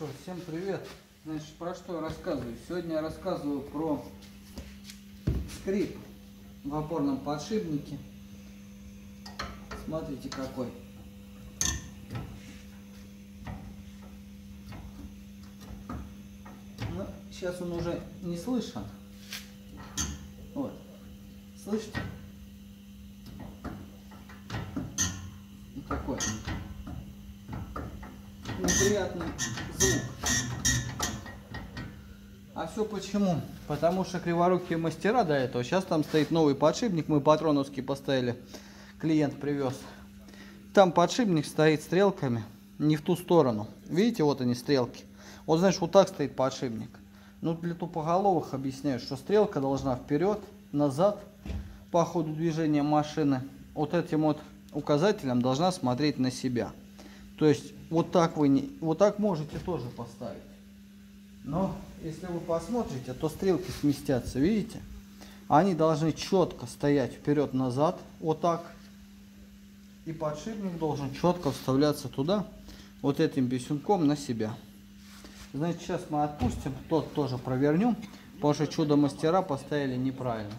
что, всем привет. Значит, про что я рассказываю? Сегодня я рассказываю про скрип в опорном подшипнике. Смотрите какой. Ну, сейчас он уже не слышен. Вот. Слышите? Вот такой неприятный звук. А все почему? Потому что криворукие мастера до этого. Сейчас там стоит новый подшипник. Мы патроновский поставили. Клиент привез. Там подшипник стоит стрелками не в ту сторону. Видите, вот они стрелки. Вот знаешь, вот так стоит подшипник. Ну, для тупоголовых объясняю, что стрелка должна вперед, назад по ходу движения машины. Вот этим вот указателем должна смотреть на себя. То есть вот так вы не, вот так можете тоже поставить. Но если вы посмотрите, то стрелки сместятся, видите? Они должны четко стоять вперед-назад, вот так. И подшипник должен четко вставляться туда, вот этим писюнком на себя. Значит, сейчас мы отпустим, тот тоже провернем, потому что чудо-мастера поставили неправильно.